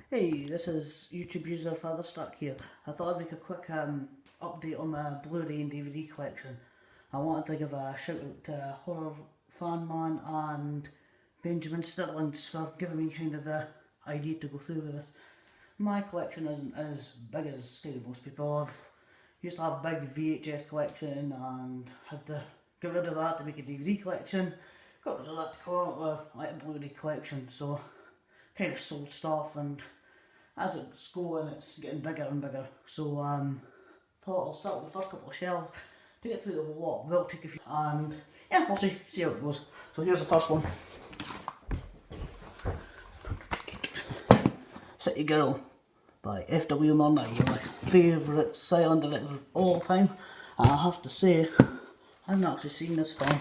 Hey, this is YouTube user Fatherstuck here. I thought I'd make a quick update on my Blu-ray and DVD collection. I wanted to give a shout out to Horror Fan Man and Benjamin Sterling just for giving me kind of the idea to go through with this. My collection isn't as big as most people. I've used to have a big VHS collection and had to get rid of that to make a DVD collection. Got rid of that to come out with like a Blu-ray collection, so kind of sold stuff, and as it's going it's getting bigger and bigger, so thought I'll start with the first couple of shelves to get through the whole lot. Will take a few, and yeah, we'll see how it goes. So here's the first one. City Girl by F.W. Murnau, my favourite silent director of all time. And I have to say, I haven't actually seen this film,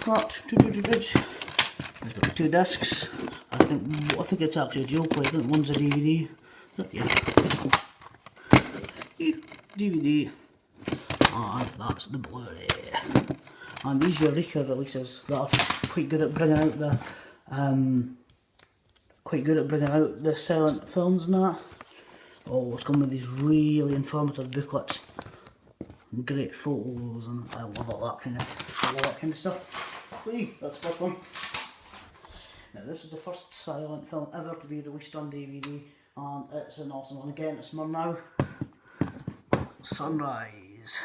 but it's got 2 discs. I think it's actually a dual play. I think one's a DVD. But yeah, DVD, and that's the Blu-ray. And these Eureka releases that are quite good at bringing out the silent films and that. Oh, it's come with these really informative booklets, great photos, and I love all that kind of stuff. Whee, that's the first one. Now, this is the first silent film ever to be released on DVD, and it's an awesome one. Again, it's Murnau. Sunrise.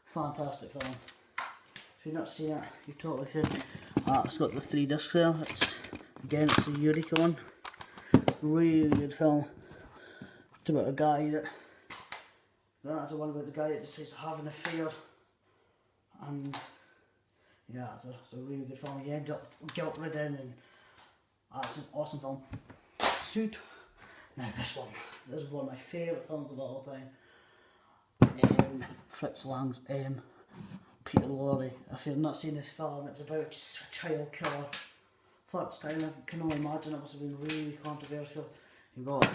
Fantastic film. If you've not seen it, you totally should. It's got the 3 discs there. It's the Eureka one. Really good film. It's about a guy that's the one about the guy that decides to have an affair, and yeah, it's a really good film. He ends up guilt-ridden, and it's an awesome film. Shoot. Now this is one of my favourite films of all time. Fritz Lang's Peter Lorre. If you've not seen this film, it's about just a child killer. For its time, I can only imagine it must have been really controversial. You've got,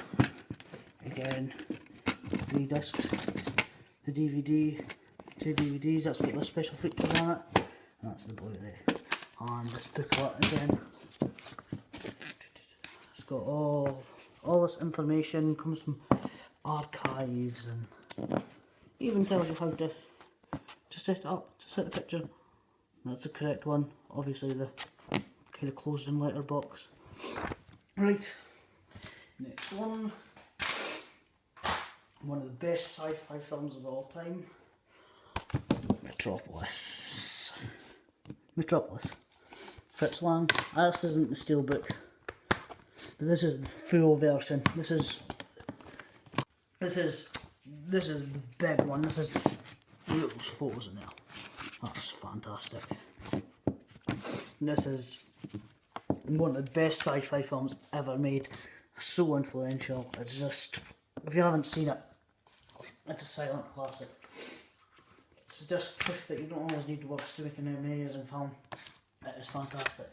again, 3 discs, the DVD, 2 DVDs, that's got the special features on it, and that's the Blu-ray. And this booklet again, it's got all this information, comes from archives, and even tells you how to set it up, to set the picture. That's the correct one, obviously the kind of closed in letterbox. Right, next one. One of the best sci-fi films of all time. Metropolis. Fritz Lang. This isn't the steelbook, but this is the full version. This is the big one. This is look at those photos in there. That's fantastic. And this is one of the best sci-fi films ever made. So influential. It's just, if you haven't seen it, it's a silent classic. It's just proof that you don't always need works to make an amazing film. It is fantastic.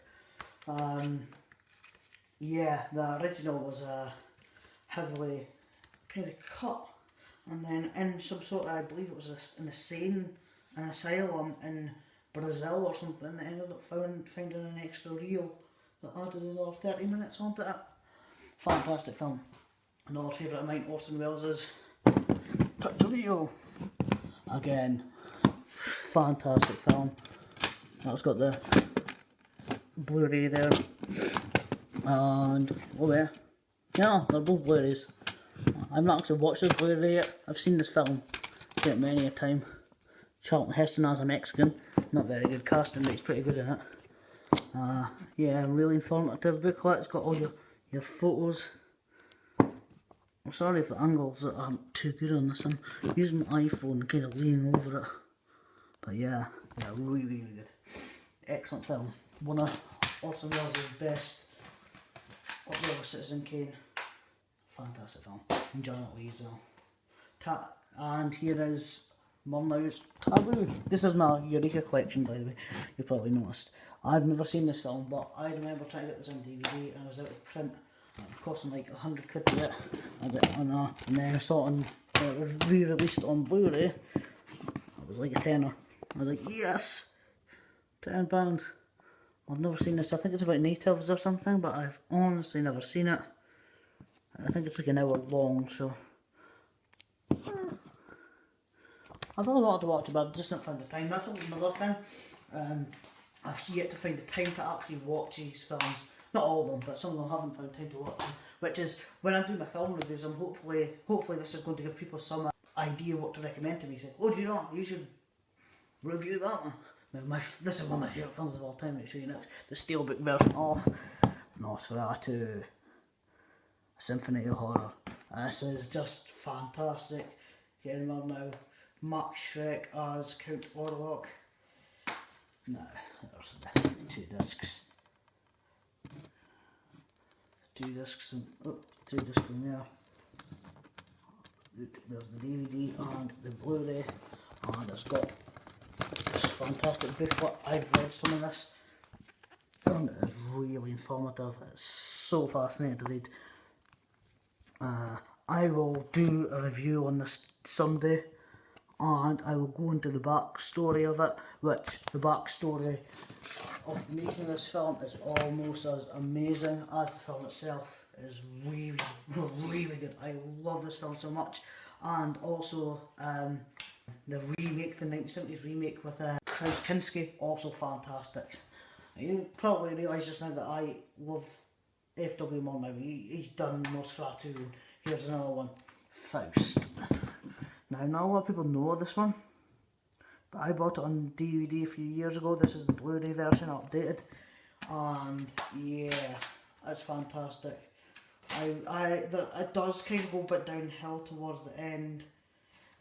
Yeah, the original was heavily kind of cut, and then in some sort of, I believe it was an asylum in Brazil or something, they ended up finding an extra reel that added another 30 minutes onto it. Fantastic film. Another favourite of mine, Orson Welles' Cut to Reel. Again, fantastic film. That's got the Blu-ray there, and yeah, they're both Blu-rays. I've not actually watched this Blu-ray yet. I've seen this film many a time. Charlton Heston as a Mexican, not very good casting, but he's pretty good in it. Yeah, really informative booklet. It's got all your photos. I'm sorry if the angles aren't too good on this. I'm using my iPhone, kind of leaning over it. But yeah, really, really good. Excellent film. One of Orson Welles' best. Up there with Citizen Kane. Fantastic film. And Janet Leigh as well. And here is Murnau's Taboo. This is my Eureka collection, by the way. You probably noticed. I've never seen this film, but I remember trying to get this on DVD, and I was out of print. It cost them like 100 quid to get. I got it on that, and then I saw it it was re-released on Blu-ray. It was like a tenner. I was like, yes, £10. I've never seen this. I think it's about natives or something, but I've honestly never seen it. I think it's like an hour long, so I've always wanted to watch it, but I've just not found the time. That's another thing. I've yet to find the time to actually watch these films. Not all of them, but some of them haven't found time to watch them. Which is, when I'm doing my film reviews, I'm hopefully this is going to give people some idea what to recommend to me. Say, oh, do you know, you should review that one. Now, this is one of my favourite films of all time. I'll show you next. The Steelbook version of Nosferatu, A Symphony of Horror. This is just fantastic. Getting on now. Max Schreck as Count Orlok. No, there's the 2 discs. 2 discs and 2 discs in there. There's the DVD and the Blu-ray, and it's got this fantastic booklet. I've read some of this, and it is really informative. It's so fascinating to read. I will do a review on this someday, and I will go into the backstory of it, which the backstory of making this film is almost as amazing as the film itself. It is really, really good. I love this film so much. And also the remake, the 1970s remake with Klaus Kinski, also fantastic. You probably realise just now that I love F.W. Murnau. He's done Nosferatu, and here's another one, Faust. Now, not a lot of people know this one, but I bought it on DVD a few years ago. This is the Blu-ray version, updated, and yeah, it's fantastic. It does kind of go a bit downhill towards the end.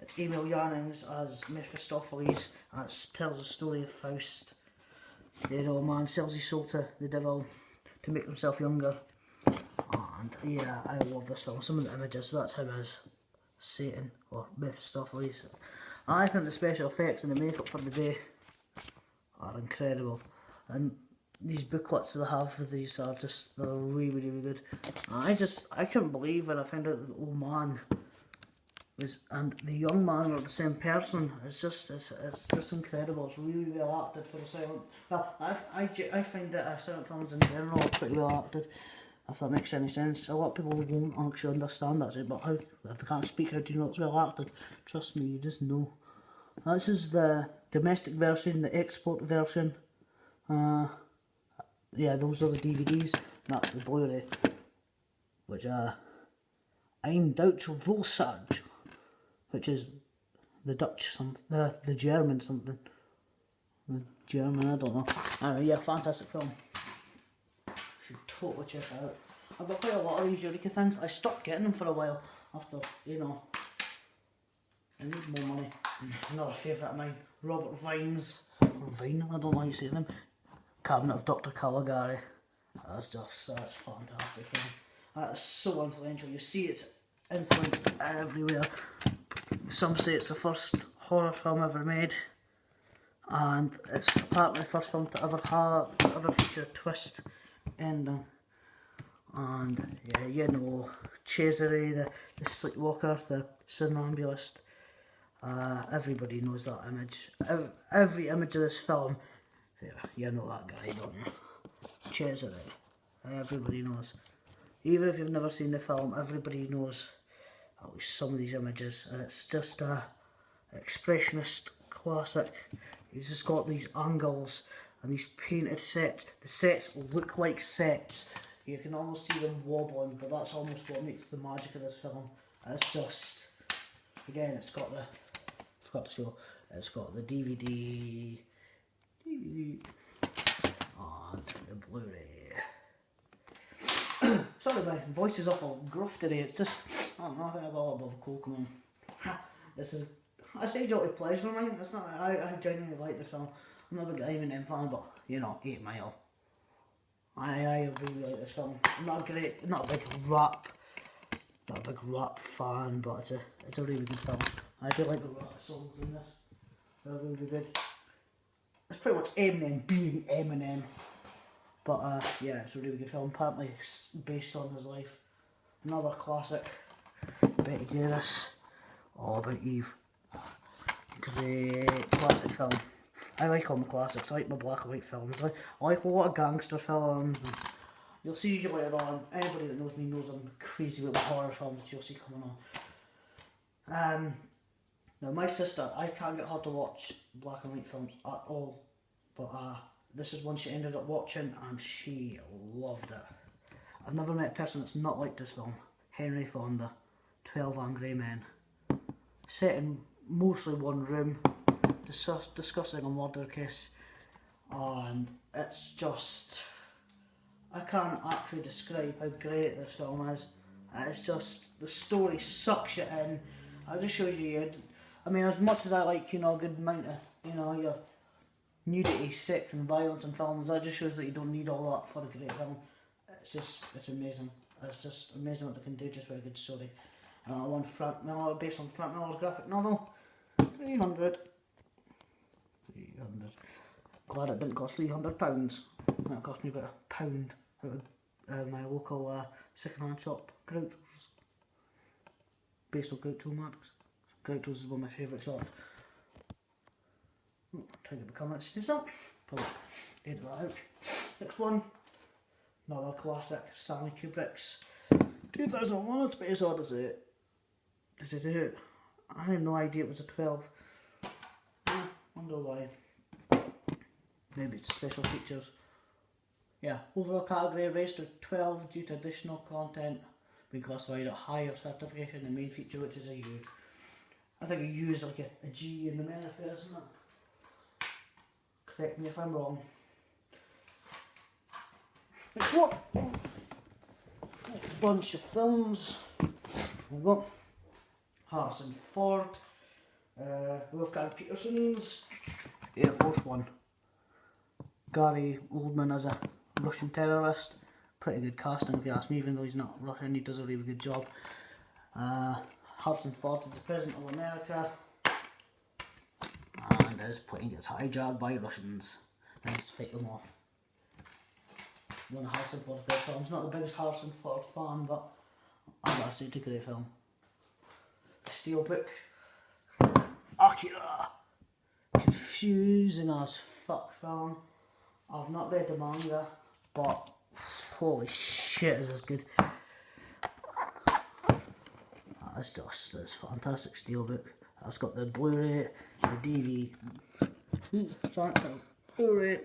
It's Emil Jannings as Mephistopheles, and it tells the story of Faust. You know, a man sells his soul to the devil to make himself younger. And yeah, I love this film. Some of the images, so that's him as Satan or Mephistopheles. I think the special effects and the makeup for the day are incredible. And these booklets that I have for these are just, they're really, really good. I couldn't believe when I found out that the old man and the young man are the same person. It's just incredible. It's really well acted for a silent. Well, I find that silent films in general are pretty well acted, if that makes any sense. A lot of people won't actually understand that, but how, if they can't speak, how do you know it's well acted? Trust me, you just know. This is the domestic version, the export version. Yeah, those are the DVDs. And that's the Blu-ray, which Ein Deutsche Volksage, which is the Dutch the German something. The German, I don't know. Anyway, yeah, fantastic film. Should totally check it out. I've got quite a lot of these Eureka things. I stopped getting them for a while after, you know, I need more money. Another favourite of mine, Robert Vine's, or Vine, I don't know how you say his name, Cabinet of Dr. Caligari. That's fantastic. That is so influential. You see its influence everywhere. Some say it's the first horror film ever made, and it's apparently the first film to ever feature a twist ending. And yeah, you know, Cesare, the sleepwalker, the somnambulist. Everybody knows that image. Every image of this film, yeah, you know that guy, don't you? Cesare. Everybody knows. Even if you've never seen the film, everybody knows at least some of these images, and it's just a expressionist classic. He's just got these angles and these painted sets. The sets look like sets. You can almost see them wobbling, but that's almost what makes the magic of this film. It's just, again, it's got the, I forgot to show, it's got the DVD and the Blu-ray. Sorry, my voice is awful gruff today. It's just, I don't know, I think I've got a little bit of a cold coming on. This is, I say guilty pleasure of mine. It's not, I genuinely like the film. I'm not a big Eminem fan, but, you know, 8 Mile. I really like this film. I'm not a big rap fan, but it's a really good film. I do like the rap songs in this. They're really good. It's pretty much Eminem being Eminem. But yeah, it's a really good film. Apparently it's based on his life. Another classic. Betty Davis. All About Eve. Great classic film. I like all my classics. I like my black and white films. I like a lot of gangster films. You'll see later on, anybody that knows me knows I'm crazy about horror films that you'll see coming on. Now my sister, I can't get her to watch black and white films at all, but this is one she ended up watching and she loved it. I've never met a person that's not liked this film. Henry Fonda, 12 Angry Men. Set in mostly one room, discussing a murder case, and it's just, I can't actually describe how great this film is. It's just, the story sucks you in. I just shows you, I mean, as much as I like, you know, a good amount of, you know, your nudity, sex and violence in films, that just shows that you don't need all that for a great film. It's amazing. It's just amazing what they can do just for a good story. One Frank Miller, based on Frank Miller's graphic novel. 300. Glad it didn't cost £300. That cost me about £1 out of my local second-hand shop, Groucho's. Based on Groucho Marx. Groucho's is one of my favourite shops. Trying to become a snizzer. Probably edit that out. Next one. Another classic, Stanley Kubrick's 2001 Space Odyssey. Did it do it? I had no idea it was a 12. Wonder why. Maybe it's special features. Yeah, overall category raised to 12 due to additional content being classified at higher certification than the main feature, which is a U. I think a U is like a G in America, isn't it? Correct me if I'm wrong. It's what? A bunch of films. We've got Harrison Ford, Wolfgang Petersen's Air Force One. Gary Oldman as a Russian terrorist. Pretty good casting if you ask me, even though he's not Russian, he does a really good job. Harrison Ford is the President of America and his plane gets hijacked by Russians and he's to fight them off. One of Harrison Ford's best films. Not the biggest Harrison Ford fan, but I gotta say it's a great film. The Steelbook. Akira. Confusing as fuck film. I've not read the manga, but holy shit is this good. It's fantastic Steelbook. It's got the Blu-ray, the Blu-ray,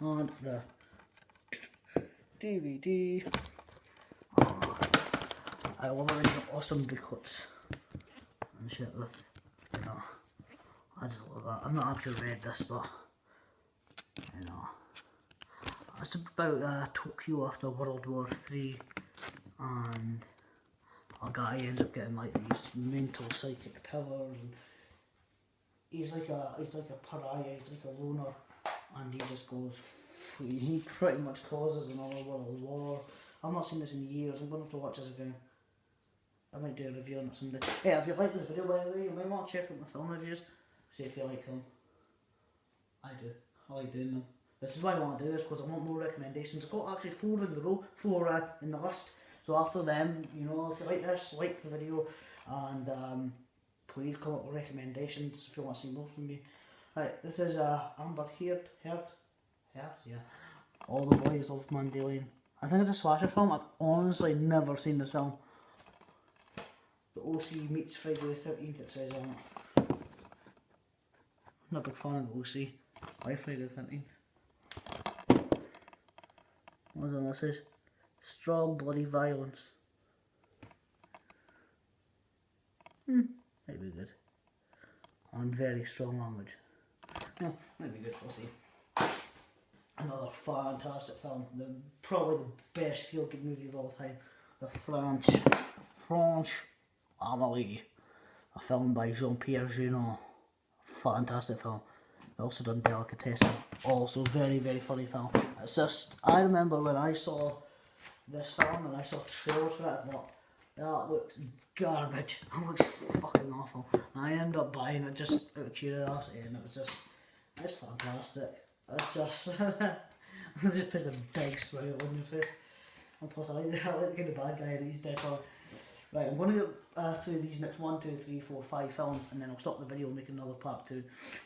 and the DVD. I love it when you got awesome booklets and shit with, you know, I just love that. I've not actually read this, but, you know, it's about Tokyo after World War III, and a guy ends up getting like these mental psychic powers, and he's like a pariah, he's like a loner, and he just goes free. He pretty much causes another world war. I've not seen this in years. I'm going to have to watch this again. I might do a review on it someday. Yeah, if you like this video, by the way, you might want to check out my film reviews. See if you like them. I do. I like doing them. This is why I want to do this, because I want more recommendations. I've got actually 4 in the row, 4 in the list. So after them, you know, if you like this, like the video, and please come up with recommendations if you want to see more from me. Right, this is Amber Heard, yeah. All the Boys Love Mandalorian. I think it's a slasher film. I've honestly never seen this film. The OC meets Friday the 13th, it says on it. I'm not a big fan of the OC. Why Friday the 13th? What's on this is? Strong bloody violence. Might be good. And very strong language. Yeah, might be good, we'll see. Another fantastic film. Probably the best feel-good movie of all time. The French Amélie. A film by Jean-Pierre Jeunet. Fantastic film. Also done Delicatessen. Also very, very funny film. It's just, I remember when I saw this film and I saw trailers for it, I thought, that looks garbage. That looks fucking awful. And I ended up buying it just out of curiosity, and it was just, it's fantastic. It's just, it just puts a big smile on your face. And plus I like the kind of bad guy that he's dead for. Right, I'm going to go through these next 1, 2, 3, 4, 5 films, and then I'll stop the video and make another part 2,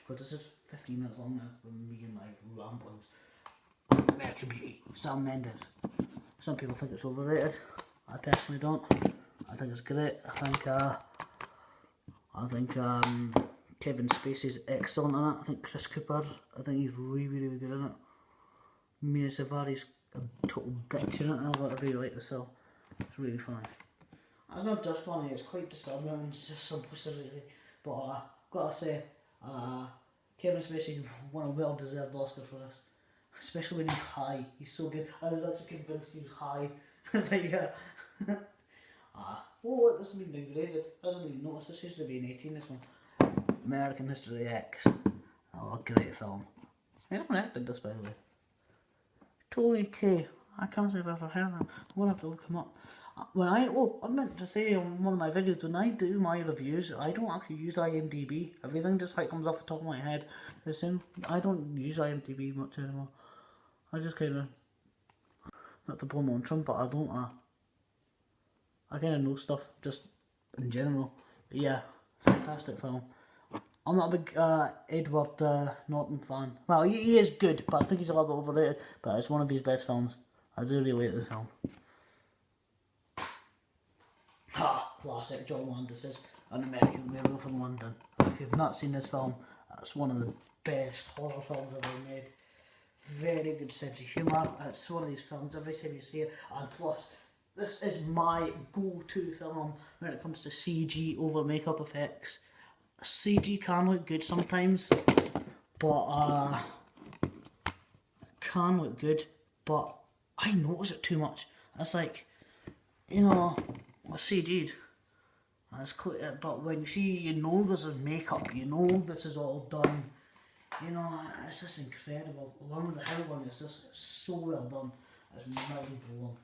because this is 15 minutes long now from me and my ramblings. American Beauty, Sam Mendes. Some people think it's overrated. I personally don't. I think it's great. I think Kevin Spacey's excellent in it. I think Chris Cooper, I think he's really good in it. Mia Savari's a total bitch in it, and I really like this film. It's really funny. It's not just funny, it's quite disturbing and it's just simplicity. But gotta say, Kevin Spacey won a well-deserved Oscar for this. Especially when he's high, he's so good. I was actually convinced he was high. It's like, yeah. Oh, look, this has been degraded. I didn't even notice this used to be an 18, this one. American History X. Oh, great film. I haven't acted this, by the way. Tony K. I can't say I've ever heard of him. I'm gonna have to look him up. I meant to say on one of my videos, when I do my reviews, I don't actually use IMDb. Everything just like comes off the top of my head. I don't use IMDb much anymore. I just kind of, not to blow my own trumpet, I don't, I kind of know stuff just in general. But yeah, fantastic film. I'm not a big Edward Norton fan. Well, he is good, but I think he's a little bit overrated. But it's one of his best films. I do really like this film. Classic John Landis's An American Werewolf in London. If you've not seen this film, it's one of the best horror films ever made. Very good sense of humour. It's one of these films, every time you see it, and plus, this is my go-to film when it comes to CG over makeup effects. CG can look good sometimes, but can look good, but I notice it too much. It's like, you know, CG'd. That's quite, but when you see, you know this is makeup, you know this is all done. You know, it's just incredible. Along with the Howling, it's just so well done. It's mind blowing.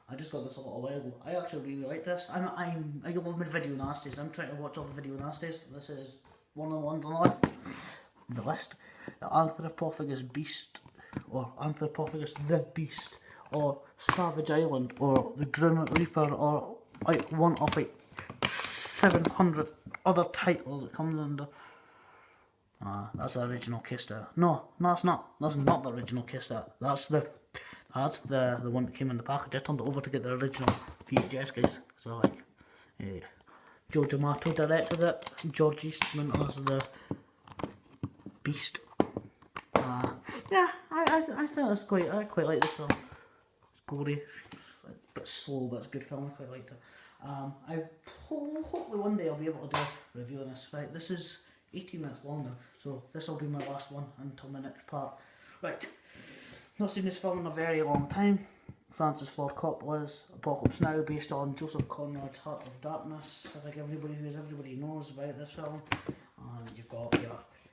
I just got this a little while ago. I actually really like this. I love my video nasties. I'm trying to watch all the video nasties. This is one of the ones on the list. The Anthropophagus Beast, or Anthropophagus the Beast, or Savage Island, or The Grim Reaper, or like one of like 700 other titles it comes under. That's the original kiss there. No, it's not. That's not the original kiss there. That's the one that came in the package. I turned it over to get the original VHS, guys. So like, Joe D'Amato directed it. George Eastman as the Beast. Yeah, I think that's I quite like this film. It's gory, it's a bit slow, but it's a good film. I quite liked it. Hopefully one day I'll be able to do a review on this. Right, this is 18 minutes longer, so this will be my last one until my next part. Right, not seen this film in a very long time. Francis Ford Coppola's Apocalypse Now, based on Joseph Conrad's Heart of Darkness. I think everybody knows about this film. And you've got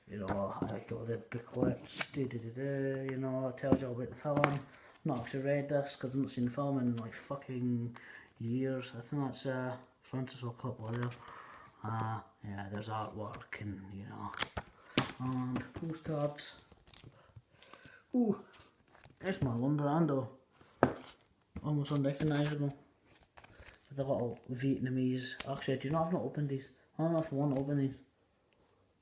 you know, I got the booklets, you know, it tells you all about the film. Not actually read this because I've not seen the film in like fucking years. I think that's Francis Ford Coppola there. Yeah, there's artwork and, you know, and postcards. Ooh, there's Marlon Brando. Almost unrecognisable. With a little Vietnamese. Actually, do you know, I've not opened these. I don't know if I want to open these.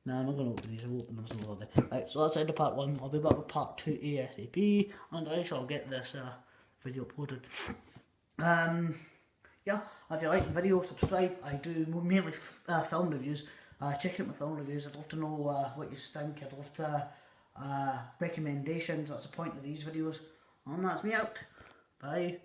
No, I'm not going to open these, I'll open them some other day. Right, so that's the end of part 1. I'll be back with part 2 ASAP, and I shall get this video uploaded. Yeah, if you like the video, subscribe. I do mainly film reviews. Check out my film reviews. I'd love to know what you think. I'd love to recommendations. That's the point of these videos. And that's me out. Bye.